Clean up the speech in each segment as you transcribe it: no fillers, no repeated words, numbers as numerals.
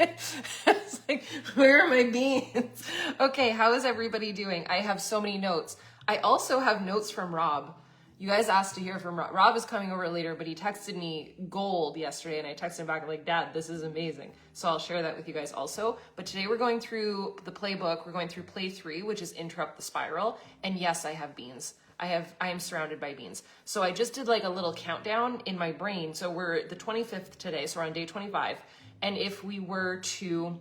It's like, where are my beans? Okay, how is everybody doing? I have so many notes. I also have notes from Rob. You guys asked to hear from Rob. Rob is coming over later, but he texted me gold yesterday, and I texted him back like, Dad, this is amazing. So I'll share that with you guys also. But today we're going through the playbook. We're going through play 3, which is interrupt the spiral. And yes, I have beans. I am surrounded by beans. So I just did like a little countdown in my brain. So we're the 25th today, so we're on day 25. And if we were to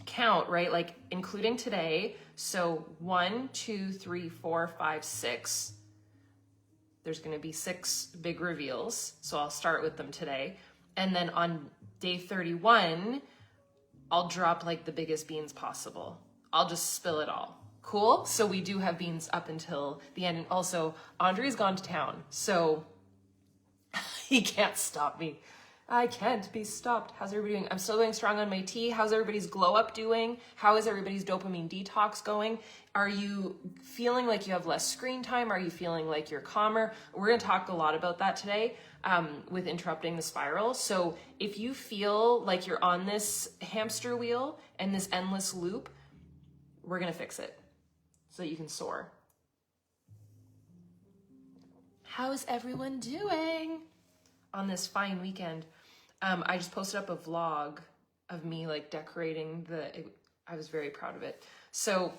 count, right, like including today, so 1, 2, 3, 4, 5, 6. There's going to be 6 big reveals. So I'll start with them today. And then on day 31, I'll drop like the biggest beans possible. I'll just spill it all. Cool? So we do have beans up until the end. And also, Andre's gone to town, so he can't stop me. I can't be stopped. How's everybody doing? I'm still going strong on my tea. How's everybody's glow up doing? How is everybody's dopamine detox going? Are you feeling like you have less screen time? Are you feeling like you're calmer? We're going to talk a lot about that today with interrupting the spiral. So if you feel like you're on this hamster wheel and this endless loop, we're going to fix it so that you can soar. How's everyone doing on this fine weekend? I just posted up a vlog of me like decorating I was very proud of it. So,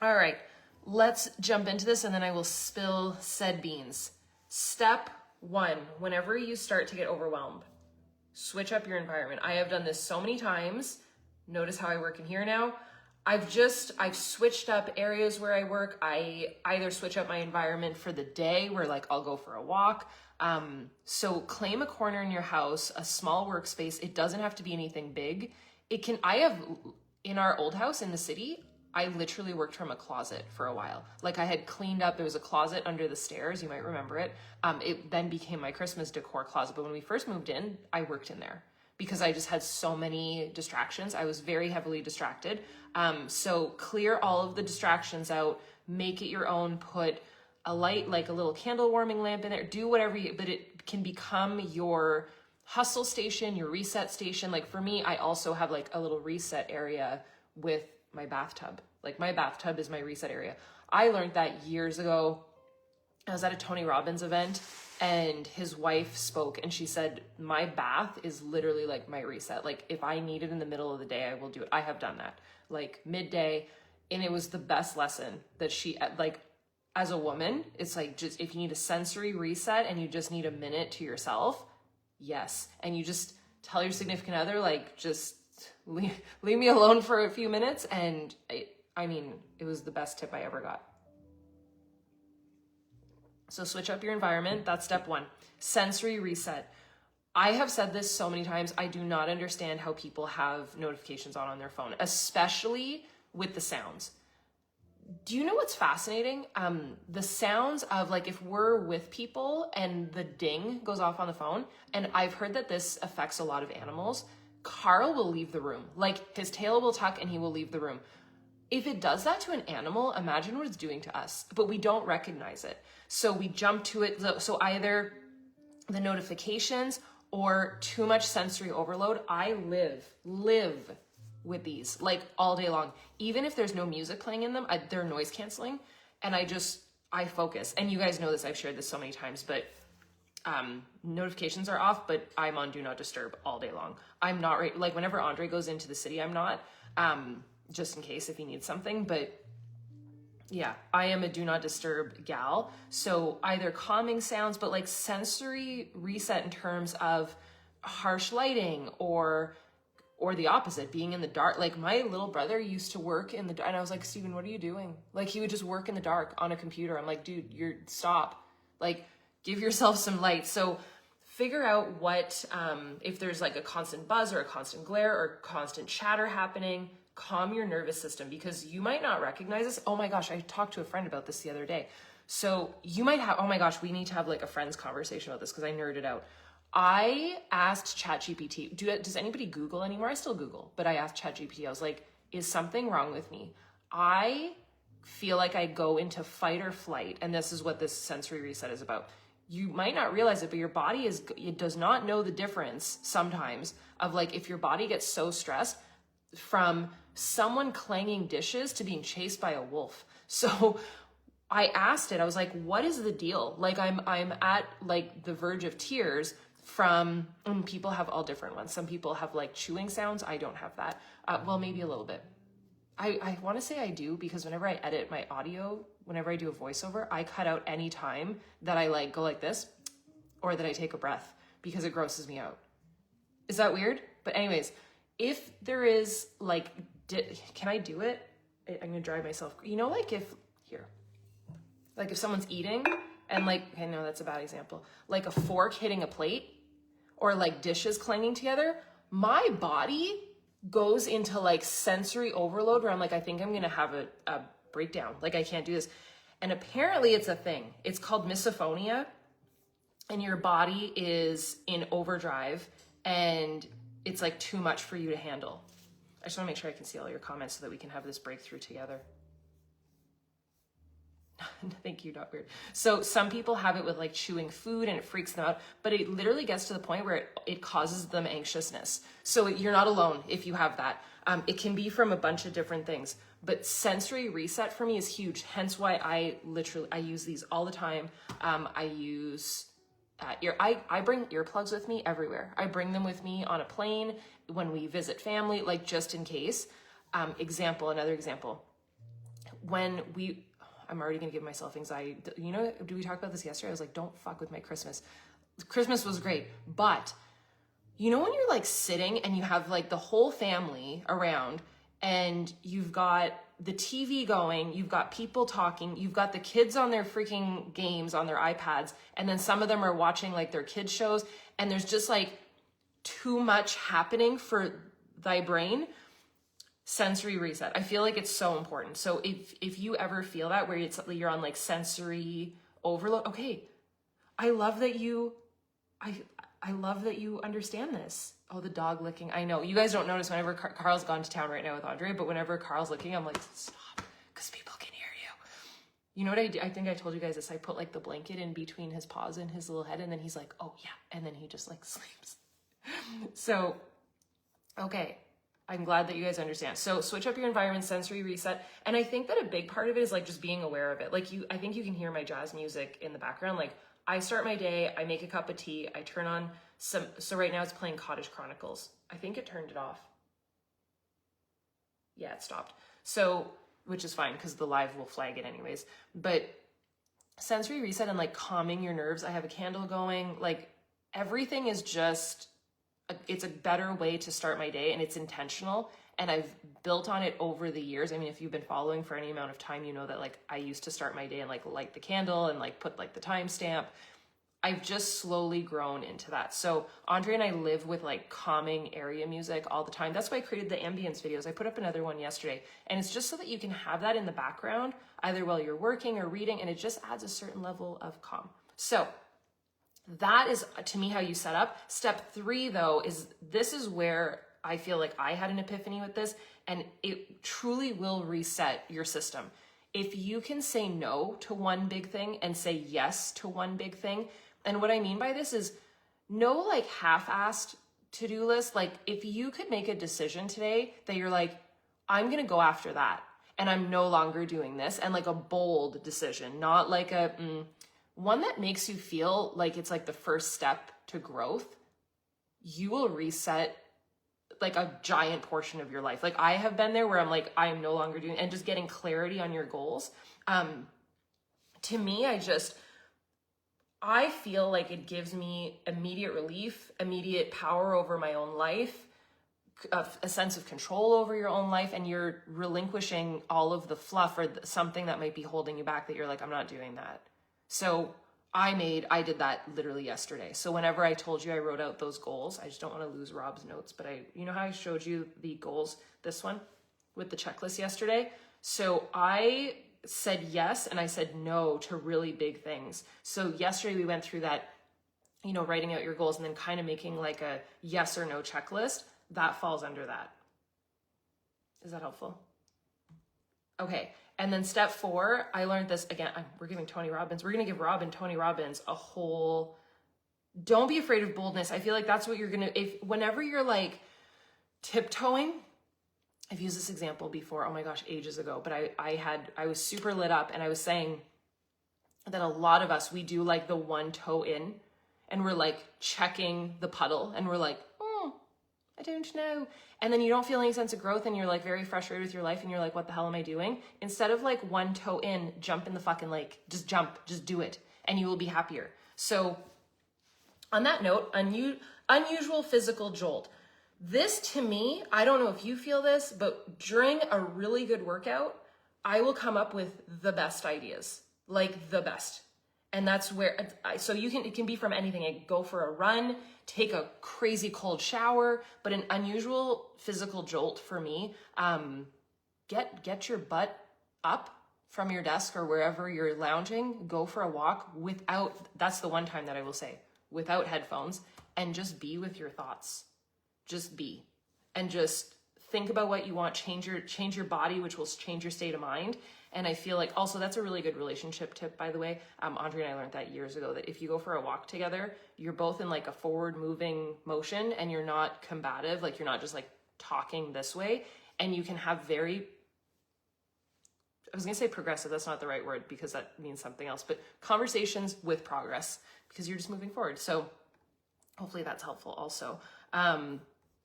all right, let's jump into this and then I will spill said beans. Step 1, whenever you start to get overwhelmed, switch up your environment. I have done this so many times. Notice how I work in here now. I've switched up areas where I work. I either switch up my environment for the day where like I'll go for a walk. So claim a corner in your house, a small workspace. It doesn't have to be anything big. In our old house in the city, I literally worked from a closet for a while. Like I had cleaned up, there was a closet under the stairs. You might remember it. It then became my Christmas decor closet. But when we first moved in, I worked in there because I just had so many distractions. I was very heavily distracted. So clear all of the distractions out, make it your own, put a light, like a little candle warming lamp in there, do whatever but it can become your hustle station, your reset station. Like for me, I also have like a little reset area with my bathtub. Like my bathtub is my reset area. I learned that years ago. I was at a Tony Robbins event and his wife spoke and she said, my bath is literally like my reset. Like if I need it in the middle of the day, I will do it. I have done that like midday. And it was the best lesson that she, like as a woman, it's like just, if you need a sensory reset and you just need a minute to yourself, yes. And you just tell your significant other, like, just leave me alone for a few minutes. And it was the best tip I ever got. So switch up your environment. That's step 1. Sensory reset. I have said this so many times. I do not understand how people have notifications on their phone, especially with the sounds. Do you know what's fascinating? The sounds of like if we're with people and the ding goes off on the phone, and I've heard that this affects a lot of animals. Carl will leave the room. Like his tail will tuck and he will leave the room. If it does that to an animal, imagine what it's doing to us, but we don't recognize it. So we jump to it. So either the notifications or too much sensory overload. I live with these like all day long. Even if there's no music playing in them, they're noise canceling. And I focus. And you guys know this, I've shared this so many times, but notifications are off, but I'm on do not disturb all day long. I'm not right. Like whenever Andre goes into the city, I'm not, just in case if he needs something, but yeah, I am a do not disturb gal. So either calming sounds, but like sensory reset in terms of harsh lighting or the opposite, being in the dark. Like my little brother used to work in the dark and I was like, Steven, what are you doing? Like he would just work in the dark on a computer. I'm like, dude, stop. Like give yourself some light. So figure out what, if there's like a constant buzz or a constant glare or constant chatter happening, calm your nervous system because you might not recognize this. Oh my gosh, I talked to a friend about this the other day. So you might have, oh my gosh, we need to have like a friend's conversation about this because I nerded out. I asked ChatGPT, does anybody Google anymore? I still Google, but I asked ChatGPT, I was like, is something wrong with me? I feel like I go into fight or flight, and this is what this sensory reset is about. you might not realize it, but your body it does not know the difference sometimes of like, if your body gets so stressed from someone clanging dishes to being chased by a wolf. So I asked it, I was like, what is the deal? Like I'm at like the verge of tears from, and people have all different ones. Some people have like chewing sounds. I don't have that. Well, maybe a little bit. I want to say I do, because whenever I edit my audio, whenever I do a voiceover, I cut out any time that I like go like this or that I take a breath, because it grosses me out. Is that weird? But anyways, if there is like, can I do it? I'm going to drive myself. You know, like if someone's eating and like, I know that's a bad example, like a fork hitting a plate or like dishes clanging together, my body goes into like sensory overload where I'm like, I think I'm going to have a breakdown. Like I can't do this. And apparently it's a thing. It's called misophonia, and your body is in overdrive and it's like too much for you to handle. I just want to make sure I can see all your comments so that we can have this breakthrough together. Thank you, not weird. So some people have it with like chewing food and it freaks them out, but it literally gets to the point where it causes them anxiousness. So you're not alone if you have that. It can be from a bunch of different things, but sensory reset for me is huge. Hence why I use these all the time. I use I bring earplugs with me everywhere. I bring them with me on a plane when we visit family, like just in case. Another example. I'm already gonna give myself anxiety. You know, did we talk about this yesterday? I was like, don't fuck with my Christmas. Christmas was great, but you know when you're like sitting and you have like the whole family around and you've got the TV going, you've got people talking, you've got the kids on their freaking games on their iPads, and then some of them are watching like their kids shows, and there's just like too much happening for thy brain. Sensory reset. I feel like it's so important. So if you ever feel that where you're on like sensory overload, okay, I love that you understand this. Oh, the dog licking. I know you guys don't notice whenever Carl's gone to town right now with Andre, but whenever Carl's licking, I'm like, stop, because people can hear you. You know what I do? I think I told you guys this. I put like the blanket in between his paws and his little head, and then he's like, oh yeah, and then he just like sleeps. So, okay. I'm glad that you guys understand. So switch up your environment, sensory reset. And I think that a big part of it is like just being aware of it. Like I think you can hear my jazz music in the background. Like I start my day, I make a cup of tea, I turn on so right now it's playing Cottage Chronicles. I think it turned it off. Yeah, it stopped. So, which is fine because the live will flag it anyways. But sensory reset and like calming your nerves. I have a candle going, like everything is just, it's a better way to start my day, and it's intentional, and I've built on it over the years. I mean, if you've been following for any amount of time, you know that like I used to start my day and like light the candle and like put like the timestamp. I've just slowly grown into that. So Andre and I live with like calming area music all the time. That's why I created the ambience videos. I put up another one yesterday, and it's just so that you can have that in the background either while you're working or reading, and it just adds a certain level of calm. So that is, to me, how you set up. Step 3, though, this is where I feel like I had an epiphany with this, and it truly will reset your system. If you can say no to one big thing and say yes to one big thing, and what I mean by this is no like half-assed to-do list. Like if you could make a decision today that you're like, I'm going to go after that, and I'm no longer doing this, and like a bold decision, not like one that makes you feel like it's like the first step to growth, you will reset like a giant portion of your life. Like I have been there where I'm like, I am no longer doing, and just getting clarity on your goals. To me, I feel like it gives me immediate relief, immediate power over my own life, a sense of control over your own life, and you're relinquishing all of the fluff or something that might be holding you back that you're like, I'm not doing that. So I did that literally yesterday. So whenever I told you I wrote out those goals, I just don't want to lose Rob's notes, but you know how I showed you the goals, this one with the checklist yesterday? So I said yes and I said no to really big things. So yesterday we went through that, you know, writing out your goals and then kind of making like a yes or no checklist. That falls under that. Is that helpful? Okay. And then step 4, I learned this again. We're going to give Tony Robbins a whole, don't be afraid of boldness. I feel like that's what you're going to, whenever you're like tiptoeing, I've used this example before, oh my gosh, ages ago, but I was super lit up, and I was saying that a lot of us, we do like the one toe in, and we're like checking the puddle, and we're like, I don't know. And then you don't feel any sense of growth, and you're like very frustrated with your life, and you're like, what the hell am I doing? Instead of like one toe in, jump in the fucking lake. Just jump, just do it, and you will be happier. So on that note, unusual physical jolt. This to me, I don't know if you feel this, but during a really good workout, I will come up with the best ideas, like the best. And that's where, so it can be from anything. I go for a run, take a crazy cold shower, but an unusual physical jolt for me, get your butt up from your desk or wherever you're lounging, go for a walk that's the one time that I will say, without headphones, and just be with your thoughts. Just be, and just think about what you want, change your body, which will change your state of mind. And I feel like also that's a really good relationship tip, by the way. Andre and I learned that years ago, that if you go for a walk together, you're both in like a forward moving motion, and you're not combative. Like you're not just like talking this way, and you can have I was going to say progressive. That's not the right word because that means something else, but conversations with progress, because you're just moving forward. So hopefully that's helpful also.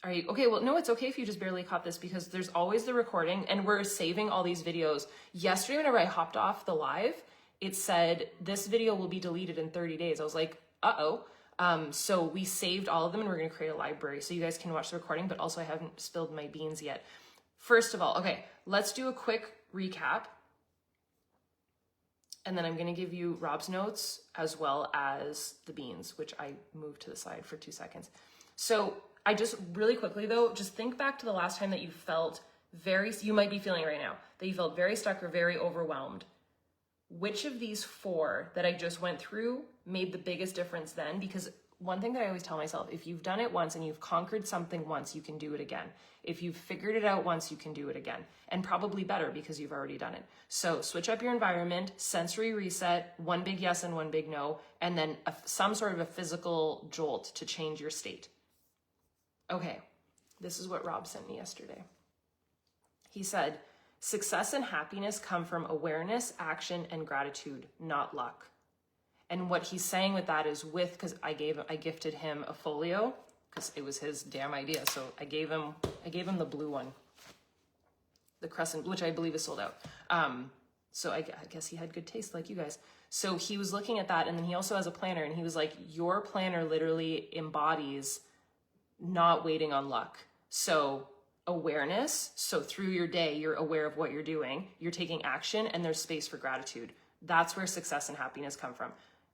Are you okay? Well, no, it's okay if you just barely caught this, because there's always the recording, and we're saving all these videos. Yesterday, whenever I hopped off the live, it said this video will be deleted in 30 days. I was like, uh-oh. So we saved all of them, and we're going to create a library so you guys can watch the recording, but also I haven't spilled my beans yet. First of all, okay, let's do a quick recap. And then I'm going to give you Rob's notes as well as the beans, which I moved to the side for 2 seconds. So I just really quickly though, just think back to the last time that you felt you might be feeling right now, that you felt very stuck or very overwhelmed. Which of these 4 that I just went through made the biggest difference then? Because one thing that I always tell myself, if you've done it once and you've conquered something once, you can do it again. If you've figured it out once, you can do it again, and probably better because you've already done it. So switch up your environment, sensory reset, one big yes and one big no, and then some sort of a physical jolt to change your state. Okay, this is what Rob sent me yesterday. He said, success and happiness come from awareness, action, and gratitude, not luck. And what he's saying with that is because I gifted him a folio, because it was his damn idea. So I gave him the blue one, the crescent, which I believe is sold out. So I guess he had good taste like you guys. So he was looking at that, and then he also has a planner, and he was like, your planner literally embodies not waiting on luck. So awareness, so through your day, you're aware of what you're doing, you're taking action, and there's space for gratitude. That's where success and happiness come from.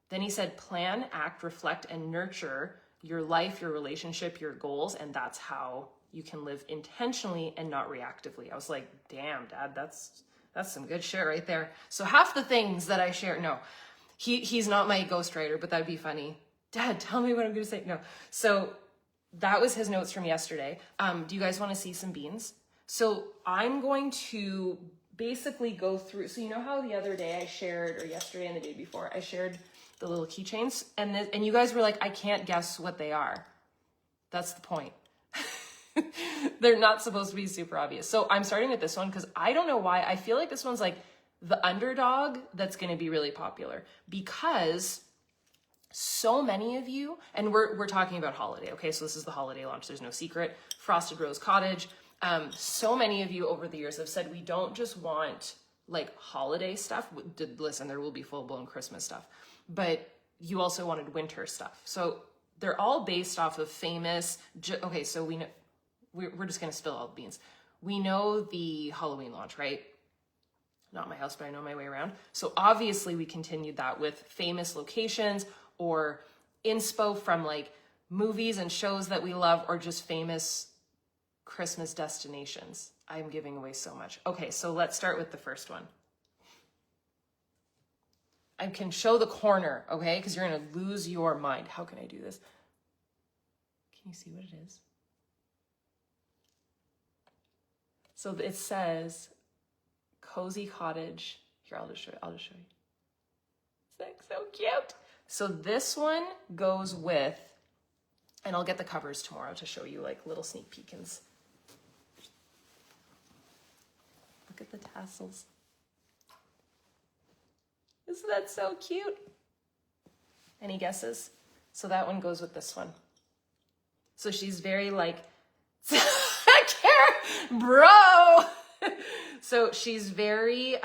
Then he said, plan, act, reflect, and nurture your life, your relationship, your goals, and that's how you can live intentionally and not reactively. I was like, damn, Dad, that's some good shit right there. So half the things that I share, no, he's not my ghostwriter, but that'd be funny. Dad, tell me what I'm going to say. No. So that was his notes from yesterday. Do you guys want to see some beans? So I'm going to basically go through. So you know how the other day I shared, or yesterday and the day before, I shared the little keychains, and you guys were like, I can't guess what they are. That's the point. They're not supposed to be super obvious. So I'm starting with this one because I don't know why. I feel like this one's like the underdog that's going to be really popular, because so many of you, and we're talking about holiday, okay? So this is the holiday launch. There's no secret. Frosted Rose Cottage. So many of you over the years have said, we don't just want like holiday stuff. Listen, there will be full-blown Christmas stuff, but you also wanted winter stuff. So they're all based off of famous, okay, so we know, we're just going to spill all the beans. We know the Halloween launch, right? Not my house, but I know my way around. So obviously we continued that with famous locations or inspo from like movies and shows that we love, or just famous Christmas destinations. I'm giving away so much. Okay, so let's start with the first one. I can show the corner, okay? Because you're going to lose your mind. How can I do this? Can you see what it is? So it says cozy cottage. Here, I'll just show you. Is that so cute? So this one goes with, and I'll get the covers tomorrow to show you like little sneak peekins. Look at the tassels. Isn't that so cute? Any guesses? So that one goes with this one. So she's very like, bro. So she's very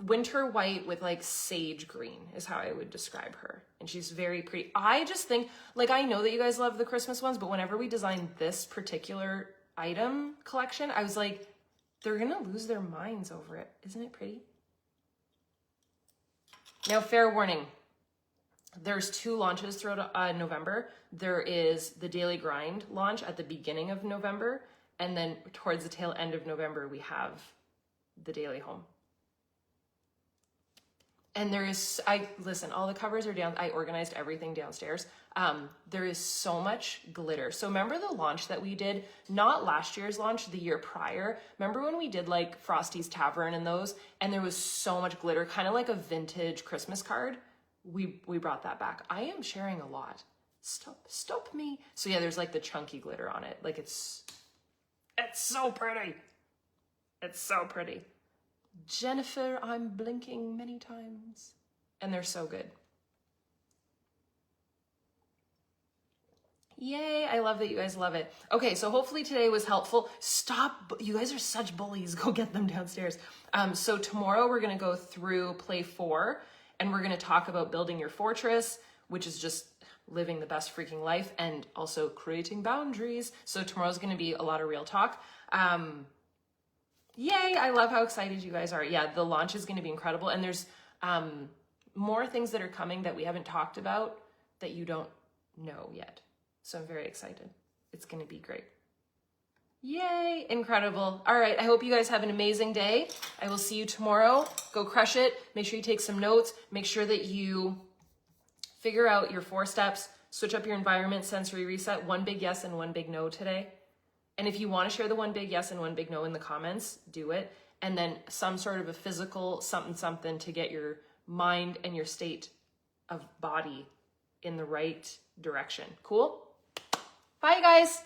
winter white with like sage green is how I would describe her. And she's very pretty. I just think, like, I know that you guys love the Christmas ones, but whenever we designed this particular item collection, I was like, they're gonna lose their minds over it. Isn't it pretty? Now, fair warning, there's 2 launches throughout November. There is the Daily Grind launch at the beginning of November, and then towards the tail end of November, we have the Daily Home. And there is, listen, all the covers are down. I organized everything downstairs. There is so much glitter. So remember the launch that we did, not last year's launch, the year prior. Remember when we did like Frosty's Tavern and those, and there was so much glitter, kind of like a vintage Christmas card. We brought that back. I am sharing a lot. Stop me. So yeah, there's like the chunky glitter on it. Like it's so pretty. It's so pretty. Jennifer, I'm blinking many times. And they're so good. Yay, I love that you guys love it. Okay, so hopefully today was helpful. Stop, you guys are such bullies. Go get them downstairs. So tomorrow we're gonna go through play 4 and we're gonna talk about building your fortress, which is just living the best freaking life and also creating boundaries. So tomorrow's gonna be a lot of real talk. Yay, I love how excited you guys are. Yeah, the launch is gonna be incredible. And there's more things that are coming that we haven't talked about that you don't know yet. So I'm very excited. It's gonna be great. Yay, incredible. All right, I hope you guys have an amazing day. I will see you tomorrow. Go crush it. Make sure you take some notes. Make sure that you figure out your 4 steps, switch up your environment, sensory reset, 1 big yes and 1 big no today. And if you want to share the 1 big yes and 1 big no in the comments, do it. And then some sort of a physical something to get your mind and your state of body in the right direction. Cool? Bye, guys.